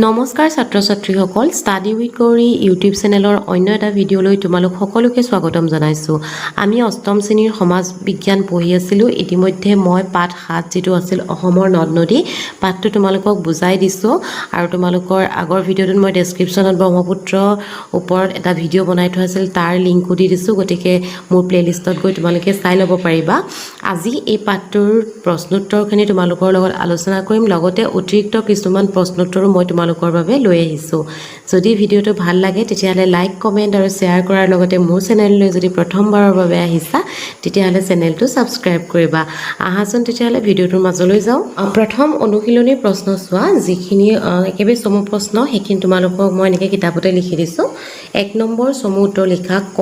নমস্কাৰ ছাত্ৰ ছাত্ৰীসকল ষ্টাডি উইথ গৌৰী ইউটিউব চেনেলৰ অন্য এটা ভিডিঅ'লৈ তোমালোক সকলোকে স্বাগতম জনাইছোঁ। আমি অষ্টম শ্ৰেণীৰ সমাজ বিজ্ঞান পঢ়ি আছিলোঁ। ইতিমধ্যে মই পাঠ 7 যিটো আছিল অসমৰ নদ নদী পাঠটো তোমালোকক বুজাই দিছোঁ আৰু তোমালোকৰ আগৰ ভিডিঅ'টোত মই ডেছক্ৰিপশ্যনত ব্ৰহ্মপুত্ৰৰ ওপৰত এটা ভিডিঅ' বনাই থোৱা আছিল, তাৰ লিংকো দি দিছোঁ। গতিকে মোৰ প্লে'লিষ্টত গৈ তোমালোকে চাই ল'ব পাৰিবা। আজি এই পাঠটোৰ প্ৰশ্নোত্তৰখিনি তোমালোকৰ লগত আলোচনা কৰিম, লগতে অতিৰিক্ত কিছুমান প্ৰশ্নোত্তৰো মই তোমালোকৰ বাবে লৈ আহিছোঁ। যদি ভিডিঅ'টো ভাল লাগে তেতিয়াহ'লে লাইক, কমেণ্ট আৰু শ্বেয়াৰ কৰাৰ লগতে মোৰ চেনেললৈ যদি প্ৰথমবাৰৰ বাবে আহিছা তেতিয়াহ'লে চেনেলটো ছাবস্ক্ৰাইব কৰিবা। আহাচোন তেতিয়াহ'লে ভিডিঅ'টোৰ মাজলৈ যাওঁ। প্ৰথম অনুশীলনীৰ প্ৰশ্ন চোৱা, যিখিনি একেবাৰে চমু প্ৰশ্ন সেইখিনি তোমালোকক মই এনেকৈ কিতাপতে লিখি দিছোঁ। 1 নম্বৰ চমু উত্তৰ লিখা। ক,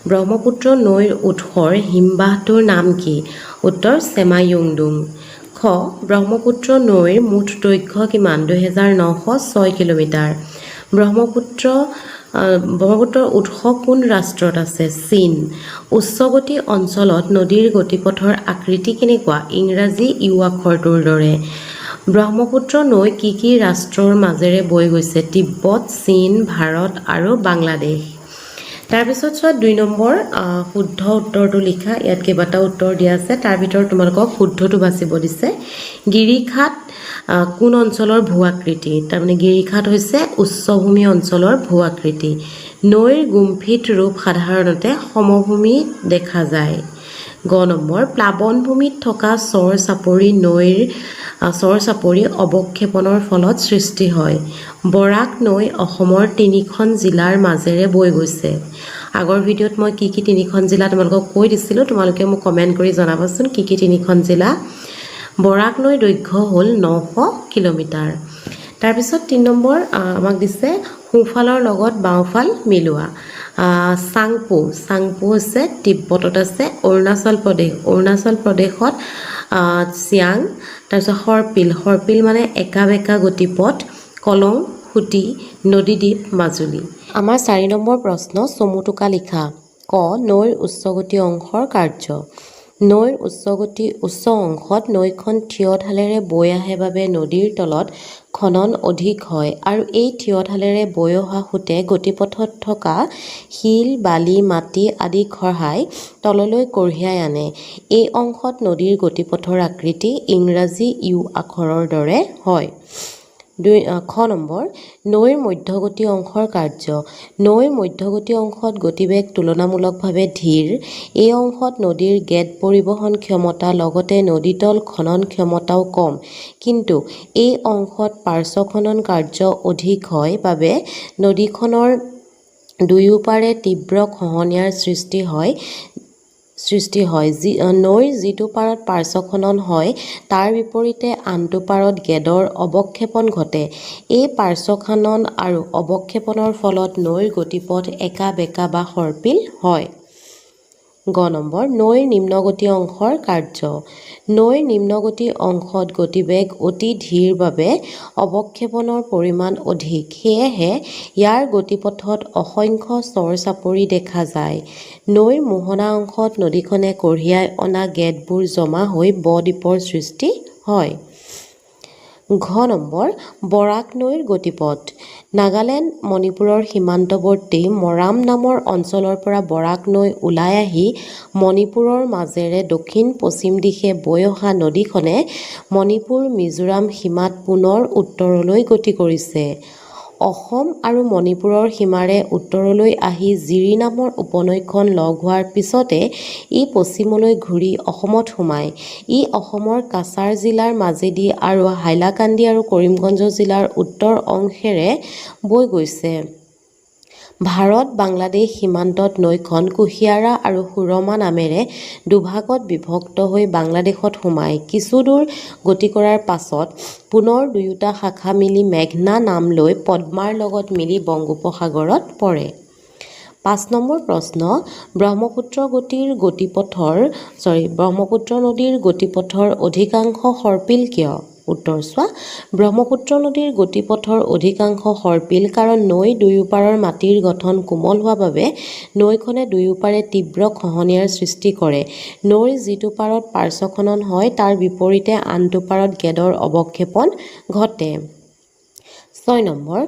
ব্ৰহ্মপুত্ৰ নৈৰ উৎসৰ হিমবাহটোৰ নাম কি? উত্তৰ চেমায়ুংডুং। খ, ব্ৰহ্মপুত্ৰ নৈৰ মুঠ দৈৰ্ঘ্য কিমান? 2906 কিলোমিটাৰ। ব্ৰহ্মপুত্ৰৰ উৎস কোন ৰাষ্ট্ৰত আছে? চীন। উচ্চগতি অঞ্চলত নদীৰ গতিপথৰ আকৃতি কেনেকুৱা? ইংৰাজী ইউ আখৰটোৰ দৰে। ব্ৰহ্মপুত্ৰ নৈ কি কি ৰাষ্ট্ৰৰ মাজেৰে বৈ গৈছে? তিব্বত, চীন, ভাৰত আৰু বাংলাদেশ। তাৰপিছত চোৱা 2 নম্বৰ শুদ্ধ উত্তৰটো লিখা। ইয়াত কেইবাটাও উত্তৰ দিয়া আছে, তাৰ ভিতৰত তোমালোকক শুদ্ধটো বাচিব দিছে। গিৰিখাত কোন অঞ্চলৰ ভূ আকৃতি? তাৰমানে গিৰিখাত হৈছে উচ্চভূমি অঞ্চলৰ ভূ আকৃতি। নৈৰ গুম্ফিত ৰূপ সাধাৰণতে সমভূমিত দেখা যায়। গ নম্বৰ, প্লাৱনভূমিত থকা চৰ চাপৰি অৱক্ষেপণৰ ফলত সৃষ্টি হয়। বৰাক নৈ অসমৰ 3খন জিলাৰ মাজেৰে বৈ গৈছে। আগৰ ভিডিঅ'ত মই কি 3খন জিলা তোমালোকক কৈ দিছিলোঁ, তোমালোকে মোক কমেণ্ট কৰি জনাবাচোন কি 3খন জিলা। বৰাক নৈৰ দৈৰ্ঘ্য হ'ল 900 কিলোমিটাৰ। তাৰপিছত 3 নম্বৰ আমাক দিছে সোঁফালৰ লগত বাওঁফাল মিলোৱা। চাংপো হৈছে তিব্বতত আছে। অৰুণাচল প্ৰদেশত চিয়াং। তাৰপিছত সৰ্পিল মানে একা বেকা গতিপথ। কলং, সুতি, নদীদ্বীপ, মাজুলী। আমাৰ 4 নম্বৰ প্ৰশ্ন চমু টোকা লিখা। ক, নৈৰ উচ্চগতি অংশৰ কাৰ্য। নৈৰ উচ্চ অংশত নৈখন থিয় ঢালেৰে বৈ আহে বাবে নদীৰ তলত খনন অধিক হয় আৰু এই থিয় ঢালেৰে বৈ অহা সোঁতে গতিপথত থকা শিল, বালি, মাটি আদি খহাই তললৈ কঢ়িয়াই আনে। এই অংশত নদীৰ গতিপথৰ আকৃতি ইংৰাজী ইউ আখৰৰ দৰে হয়। খ নম্বৰ, নৈৰ মধ্যগতি অংশৰ কাৰ্য। নৈৰ মধ্যগতি অংশত গতিবেগ তুলনামূলকভাৱে ধীৰ। এই অংশত নদীৰ গেদ পৰিবহণ ক্ষমতা লগতে নদীতল খনন ক্ষমতাও কম, কিন্তু এই অংশত পাৰ্শ্ব খনন কাৰ্য অধিক হয় বাবে নদীখনৰ দুয়োপাৰে তীব্ৰ খহনীয়াৰ সৃষ্টি হয়। নৈৰ যিটো পাৰত পাৰ্শ্ব খনন হয় তাৰ বিপৰীতে আনটো পাৰত গেদৰ অৱক্ষেপণ ঘটে। এই পাৰ্শ্ব খনন আৰু অৱক্ষেপণৰ ফলত নৈৰ গতিপথ একা বেকা বা সৰ্পিল হয়। গ নম্বৰ, নৈৰ নিম্নগতি অংশৰ কাৰ্য। নৈৰ নিম্নগতি অংশত গতিবেগ অতি ধীৰ বাবে অৱক্ষেপণৰ পৰিমাণ অধিক। সেয়েহে ইয়াৰ গতিপথত অসংখ্য চৰ চাপৰি দেখা যায়। নৈৰ মোহনা অংশত নদীখনে কঢ়িয়াই অনা গেদবোৰ জমা হৈ ব-দ্বীপৰ সৃষ্টি হয়। ঘ নম্বৰ, বৰাক নৈৰ গতিপথ। নাগালেণ্ড মণিপুৰৰ সীমান্তৱৰ্তী মৰাম নামৰ অঞ্চলৰ পৰা বৰাক নৈ ওলাই আহি মণিপুৰৰ মাজেৰে দক্ষিণ-পশ্চিম দিশে বৈ অহা নদীখনে মণিপুৰ মিজোৰাম সীমাত পুনৰ উত্তৰলৈ গতি কৰিছে। অসম আৰু মণিপুৰৰ সীমাৰে উত্তৰলৈ আহি জিৰি নামৰ উপনৈখন লগ হোৱাৰ পিছতে ই পশ্চিমলৈ ঘূৰি অসমত সোমায়। ই অসমৰ কাছাৰ জিলাৰ মাজেদি আৰু হাইলাকান্দি আৰু কৰিমগঞ্জ জিলাৰ উত্তৰ অংশেৰে বৈ গৈছে। ভাৰত-বাংলাদেশ সীমান্তত নৈখন কুশিয়াৰা আৰু সুৰমা নামেৰে দুভাগত বিভক্ত হৈ বাংলাদেশত সোমায়। কিছু দূৰ গতি কৰাৰ পাছত পুনৰ দুয়োটা শাখা মিলি মেঘনা নাম লৈ পদ্মাৰ লগত মিলি বংগোপসাগৰত পৰে। 5 নম্বৰ প্ৰশ্ন, ব্ৰহ্মপুত্ৰ নদীৰ গতিপথৰ অধিকাংশ সৰ্পিল কিয়? উত্তৰ চোৱা, ব্ৰহ্মপুত্ৰ নদীৰ গতিপথৰ অধিকাংশ সৰ্পিল কাৰণ নৈ দুয়োপাৰৰ মাটিৰ গঠন কোমল হোৱা বাবে নৈখনে দুয়োপাৰে তীব্ৰ খহনীয়াৰ সৃষ্টি কৰে। নৈৰ যিটো পাৰত পাৰ্শ্ব খনন হয় তাৰ বিপৰীতে আনটো পাৰত গেদৰ অৱক্ষেপণ ঘটে। 6 নম্বৰ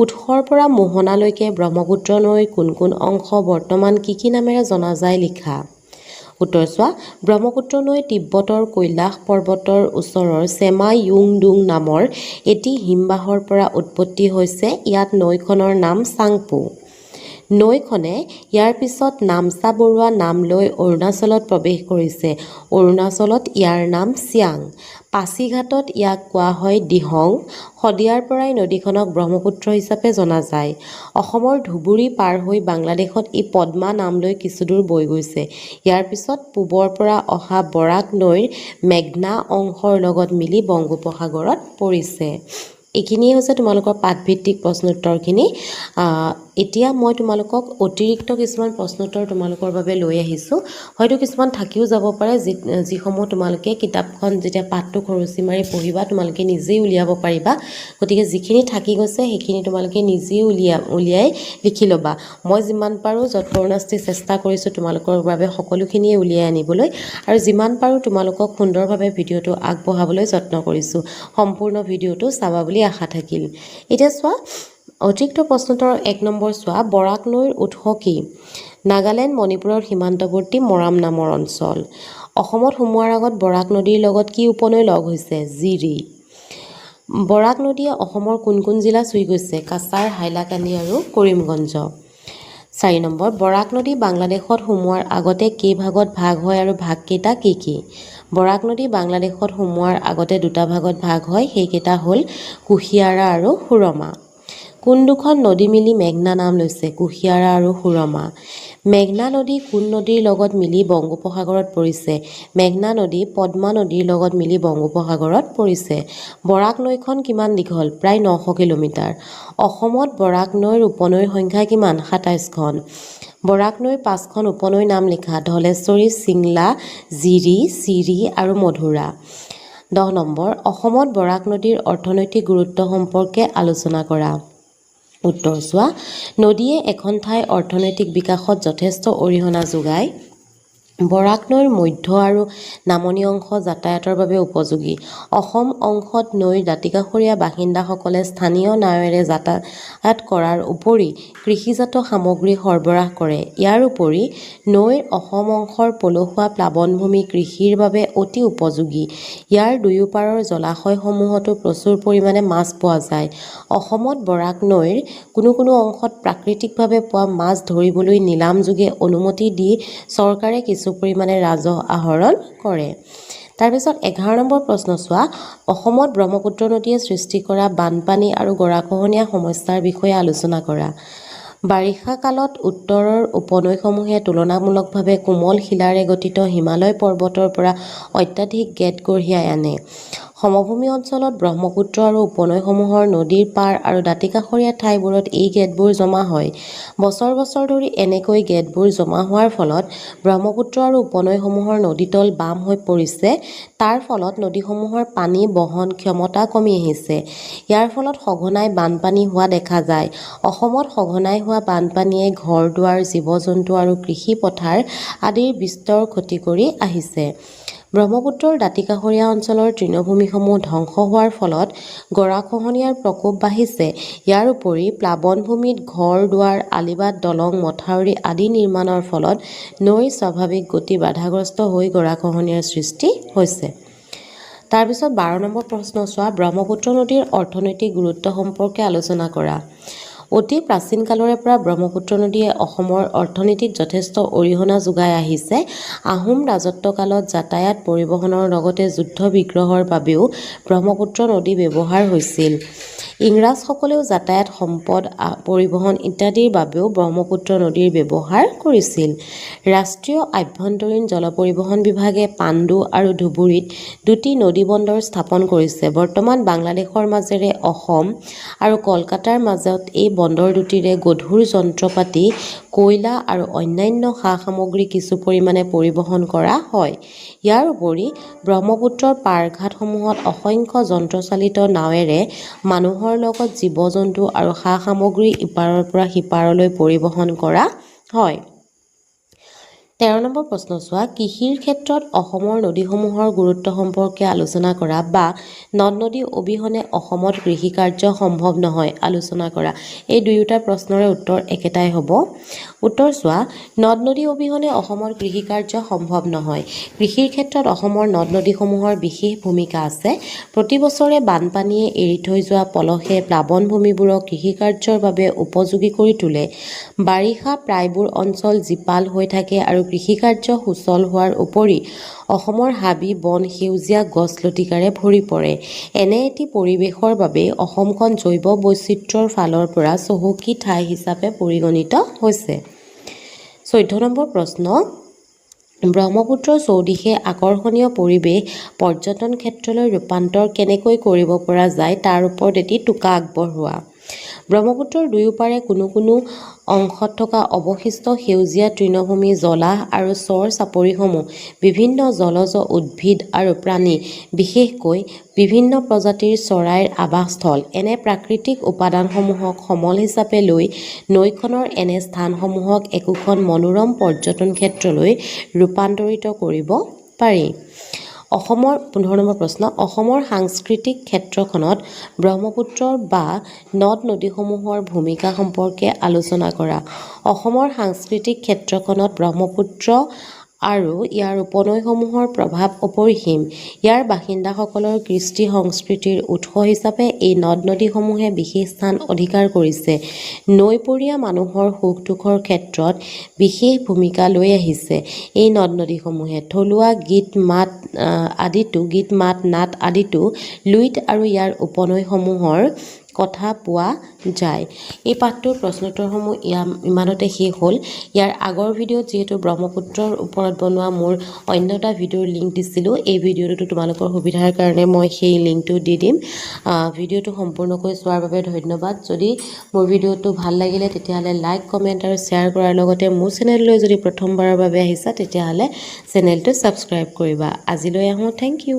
উৎসৰ পৰা মোহনালৈকে ব্ৰহ্মপুত্ৰ নৈৰ কোন কোন অংশ বৰ্তমান কি নামেৰে জনা যায় লিখা। উত্তৰ চোৱা, ব্ৰহ্মপুত্ৰ নৈ তিব্বতৰ কৈলাশ পৰ্বতৰ ওচৰৰ চেমা য়ুংডুং নামৰ এটি হিমবাহৰ পৰা উৎপত্তি হৈছে। ইয়াত নৈখনৰ নাম চাংপো। নৈখনে ইয়াৰ পিছত নামচা বৰুৱা নাম লৈ অৰুণাচলত প্ৰৱেশ কৰিছে। অৰুণাচলত ইয়াৰ নাম চিয়াং। পাছিঘাটত ইয়াক কোৱা হয় দিহং। শদিয়াৰ পৰাই নদীখনক ব্ৰহ্মপুত্ৰ হিচাপে জনা যায়। অসমৰ ধুবুৰী পাৰ হৈ বাংলাদেশত ই পদ্মা নাম লৈ কিছুদূৰ বৈ গৈছে। ইয়াৰ পিছত পূবৰ পৰা অহা বৰাক নৈৰ মেঘনা অংশৰ লগত মিলি বংগোপসাগৰত পৰিছে। এইখিনিয়ে হৈছে তোমালোকৰ পাঠভিত্তিক প্ৰশ্নোত্তৰখিনি। এতিয়া মই তোমালোকক অতিৰিক্ত কিছুমান প্ৰশ্নোত্তৰ তোমালোকৰ বাবে লৈ আহিছোঁ। হয়তো কিছুমান থাকিও যাব পাৰে যিসমূহ তোমালোকে কিতাপখন যেতিয়া পাঠটো খৰচি মাৰি পঢ়িবা তোমালোকে নিজেই উলিয়াব পাৰিবা। গতিকে যিখিনি থাকি গৈছে সেইখিনি তোমালোকে নিজেই উলিয়াই লিখি ল'বা। মই যিমান পাৰোঁ যৎপৰোনাস্তি চেষ্টা কৰিছোঁ তোমালোকৰ বাবে সকলোখিনিয়ে উলিয়াই আনিবলৈ, আৰু যিমান পাৰোঁ তোমালোকক সুন্দৰভাৱে ভিডিঅ'টো আগবঢ়াবলৈ যত্ন কৰিছোঁ। সম্পূৰ্ণ ভিডিঅ'টো চাবা বুলি আশা থাকিল। এতিয়া চোৱা, অতিৰিক্ত প্ৰশ্নোত্তৰ 1 নম্বৰ চোৱা, বৰাক নৈৰ উৎস কি? নাগালেণ্ড মণিপুৰৰ সীমান্তৱৰ্তী মৰাম নামৰ অঞ্চল। অসমত সোমোৱাৰ আগত বৰাক নদীৰ লগত কি উপনৈ লগ হৈছে? জিৰি। বৰাক নদীয়ে অসমৰ কোন কোন জিলা চুই গৈছে? কাছাৰ, হাইলাকান্দি আৰু কৰিমগঞ্জ। 4 নম্বৰ, বৰাক নদী বাংলাদেশত সোমোৱাৰ আগতে কেইভাগত ভাগ হয় আৰু ভাগকেইটা কি কি? বৰাক নদী বাংলাদেশত সোমোৱাৰ আগতে দুটা ভাগত ভাগ হয়, সেইকেইটা হ'ল কুশিয়াৰা আৰু সুৰমা। কোন দুখন নদী মিলি মেঘনা নাম লৈছে? কুশিয়াৰা আৰু সুৰমা। মেঘনা নদী কোন নদীৰ লগত মিলি বংগোপসাগৰত পৰিছে? মেঘনা নদী পদ্মা নদীৰ লগত মিলি বংগোপসাগৰত পৰিছে। বৰাক নৈখন কিমান দীঘল? প্ৰায় 900 কিলোমিটাৰ। অসমত বৰাক নৈৰ উপনৈৰ সংখ্যা কিমান? 27খন। বৰাক নৈৰ 5খন উপনৈৰ নাম লিখা। ধলেশ্বৰী, চিংলা, জিৰি, চিৰি আৰু মধুৰা। 10 নম্বৰ, অসমত বৰাক নদীৰ অৰ্থনৈতিক গুৰুত্ব সম্পৰ্কে আলোচনা কৰা। উত্তৰ চোৱা, নদীয়ে এখন ঠাইৰ অৰ্থনৈতিক বিকাশত যথেষ্ট অৰিহণা যোগায়। বৰাক নৈৰ মধ্য আৰু নামনি অংশ যাতায়াতৰ বাবে উপযোগী। অসম অংশত নৈৰ দাঁতিকাষৰীয়া বাসিন্দাসকলে স্থানীয় নাৱেৰে যাতায়াত কৰাৰ উপৰি কৃষিজাত সামগ্ৰী সৰবৰাহ কৰে। ইয়াৰ উপৰি নৈৰ অসম অংশৰ পলসুৱা প্লাৱনভূমি কৃষিৰ বাবে অতি উপযোগী। ইয়াৰ দুয়োপাৰৰ জলাশয়সমূহতো প্ৰচুৰ পৰিমাণে মাছ পোৱা যায়। অসমত বৰাক নৈৰ কোনো অংশত প্ৰাকৃতিকভাৱে পোৱা মাছ ধৰিবলৈ নিলামযোগে অনুমতি দি চৰকাৰে কিছু পৰিমাণে ৰাজহ আহৰণ কৰে। তাৰপিছত 11 নম্বৰ প্ৰশ্ন চোৱা, অসমত ব্ৰহ্মপুত্ৰ নদীয়ে সৃষ্টি কৰা বানপানী আৰু গৰাখহনীয়া সমস্যাৰ বিষয়ে আলোচনা কৰা। বাৰিষা কালত উত্তৰৰ উপনৈসমূহে তুলনামূলকভাৱে কোমল শিলাৰে গঠিত হিমালয় পৰ্বতৰ পৰা অত্যাধিক গেদ কঢ়িয়াই আনে। সমভূমি অঞ্চলত ব্ৰহ্মপুত্ৰ আৰু উপনৈসমূহৰ নদীৰ পাৰ আৰু দাঁতিকাষৰীয়া ঠাইবোৰত এই গেদবোৰ জমা হয়। বছৰ বছৰ ধৰি এনেকৈ গেদবোৰ জমা হোৱাৰ ফলত ব্ৰহ্মপুত্ৰ আৰু উপনৈসমূহৰ নদীতল বাম হৈ পৰিছে। তাৰ ফলত নদীসমূহৰ পানী বহন ক্ষমতা কমি আহিছে। ইয়াৰ ফলত সঘনাই বানপানী হোৱা দেখা যায়। অসমত সঘনাই হোৱা বানপানীয়ে ঘৰ-দুৱাৰ, জীৱ-জন্তু আৰু কৃষি পথাৰ আদিৰ বিস্তৰ ক্ষতি কৰি আহিছে। ব্ৰহ্মপুত্ৰৰ দাঁতিকাষৰীয়া অঞ্চলৰ তৃণভূমিসমূহ ধ্বংস হোৱাৰ ফলত গৰাখহনীয়াৰ প্ৰকোপ বাঢ়িছে। ইয়াৰ উপৰি প্লাৱনভূমিত ঘৰ-দুৱাৰ, আলিবাট, দলং, মথাউৰি আদি নিৰ্মাণৰ ফলত নৈৰ স্বাভাৱিক গতি বাধাগ্ৰস্ত হৈ গৰাখহনীয়াৰ সৃষ্টি হৈছে। তাৰপিছত 12 নম্বৰ প্ৰশ্ন চোৱা, ব্ৰহ্মপুত্ৰ নদীৰ অৰ্থনৈতিক গুৰুত্ব সম্পৰ্কে আলোচনা কৰা। অতি প্ৰাচীন কালৰে পৰা ব্ৰহ্মপুত্ৰ নদীয়ে অসমৰ অৰ্থনীতিত যথেষ্ট অৰিহণা যোগাই আহিছে। আহোম ৰাজত্বকালত যাতায়াত পৰিবহণৰ লগতে যুদ্ধ বিগ্ৰহৰ বাবেও ব্ৰহ্মপুত্ৰ নদী ব্যৱহাৰ হৈছিল। ইংৰাজসকলেও যাতায়াত, সম্পদ পৰিবহণ ইত্যাদিৰ বাবেও ব্ৰহ্মপুত্ৰ নদীৰ ব্যৱহাৰ কৰিছিল। ৰাষ্ট্ৰীয় আভ্যন্তৰীণ জল পৰিবহণ বিভাগে পাণ্ডু আৰু ধুবুৰীত দুটি নদী বন্দৰ স্থাপন কৰিছে। বৰ্তমান বাংলাদেশৰ মাজেৰে অসম আৰু কলকাতাৰ মাজত এই বন্দৰ দুটিৰে গধুৰ যন্ত্ৰপাতি, কয়লা আৰু অন্যান্য সা-সামগ্ৰী কিছু পৰিমাণে পৰিবহণ কৰা হয়। ইয়াৰ উপৰি ব্ৰহ্মপুত্ৰৰ পাৰঘাটসমূহত অসংখ্য যন্ত্ৰচালিত নাৱেৰে মানুহৰ লগত জীৱ-জন্তু আৰু সা-সামগ্ৰী ইপাৰৰ পৰা সিপাৰলৈ পৰিবহণ কৰা হয়। 13 নম্বৰ প্ৰশ্ন চোৱা, কৃষিৰ ক্ষেত্ৰত অসমৰ নদীসমূহৰ গুৰুত্ব সম্পৰ্কে আলোচনা কৰা বা নদ নদী অবিহনে অসমত কৃষিকাৰ্য সম্ভৱ নহয় আলোচনা কৰা। এই দুয়োটা প্ৰশ্নৰে উত্তৰ একেটাই হ'ব। উত্তৰ চোৱা, নদ নদী অবিহনে অসমত কৃষিকাৰ্য সম্ভৱ নহয়। কৃষিৰ ক্ষেত্ৰত অসমৰ নদ নদীসমূহৰ বিশেষ ভূমিকা আছে। প্ৰতি বছৰে বানপানীয়ে এৰি থৈ যোৱা পলসে প্লাৱনভূমিবোৰক কৃষিকাৰ্যৰ বাবে উপযোগী কৰি তোলে। বাৰিষা প্ৰায়বোৰ অঞ্চল জীপাল হৈ থাকে আৰু কৃষিকাৰ্য সুচল হোৱাৰ উপৰি অসমৰ হাবি বন সেউজীয়া গছ লতিকাৰে ভৰি পৰে। এনে এটি পৰিৱেশৰ বাবে অসমখন জৈৱ বৈচিত্ৰ্যৰ ফালৰ পৰা চহকী ঠাই হিচাপে পৰিগণিত হৈছে। 14 নম্বৰ প্ৰশ্ন, ব্ৰহ্মপুত্ৰৰ চৌদিশে আকৰ্ষণীয় পৰিৱেশ পৰ্যটন ক্ষেত্ৰলৈ ৰূপান্তৰ কেনেকৈ কৰিব পৰা যায় তাৰ ওপৰত এটি টোকা আগবঢ়োৱা। ব্ৰহ্মপুত্ৰৰ দুয়োপাৰে কোনো কোনো অংশত থকা অৱশিষ্ট সেউজীয়া তৃণভূমি, জলাহ আৰু চৰ চাপৰিসমূহ বিভিন্ন জলজ উদ্ভিদ আৰু প্ৰাণী, বিশেষকৈ বিভিন্ন প্ৰজাতিৰ চৰাইৰ আৱাসস্থল। এনে প্ৰাকৃতিক উপাদানসমূহক সমল হিচাপে লৈ নৈখনৰ এনে স্থানসমূহক একোখন মনোৰম পৰ্যটন ক্ষেত্ৰলৈ ৰূপান্তৰিত কৰিব পাৰি। 15 নম্বৰ প্ৰশ্ন, অসমৰ সাংস্কৃতিক ক্ষেত্ৰখনত ব্ৰহ্মপুত্ৰৰ বা নদ নদীসমূহৰ ভূমিকা সম্পৰ্কে আলোচনা কৰা। অসমৰ সাংস্কৃতিক ক্ষেত্ৰখনত ব্ৰহ্মপুত্ৰ আৰু ইয়াৰ উপনৈসমূহৰ প্ৰভাৱ অপৰিসীম। ইয়াৰ বাসিন্দাসকলৰ কৃষ্টি সংস্কৃতিৰ উৎস হিচাপে এই নদ নদীসমূহে বিশেষ স্থান অধিকাৰ কৰিছে। নৈপৰীয়া মানুহৰ সুখ দুখৰ ক্ষেত্ৰত বিশেষ ভূমিকা লৈ আহিছে। এই নদ নদীসমূহে থলুৱা গীত মাত নাট আদিতো লুইত আৰু ইয়াৰ উপনৈসমূহৰ কথা পোৱা যায়। এই পাঠটোৰ প্ৰশ্নোত্তৰসমূহ ইমানতে শেষ হ'ল। ইয়াৰ আগৰ ভিডিঅ'ত যিহেতু ব্ৰহ্মপুত্ৰৰ ওপৰত বনোৱা মোৰ অন্য এটা ভিডিঅ'ৰ লিংক দিছিলোঁ, এই ভিডিঅ'টো তোমালোকৰ সুবিধাৰ কাৰণে মই সেই লিংকটো দি দিম। ভিডিঅ'টো সম্পূৰ্ণকৈ চোৱাৰ বাবে ধন্যবাদ। যদি মোৰ ভিডিঅ'টো ভাল লাগিলে তেতিয়াহ'লে লাইক, কমেণ্ট আৰু শ্বেয়াৰ কৰাৰ লগতে মোৰ চেনেললৈ যদি প্ৰথমবাৰৰ বাবে আহিছা তেতিয়াহ'লে চেনেলটো ছাবস্ক্ৰাইব কৰিবা। আজিলৈ আহোঁ, থেংক ইউ।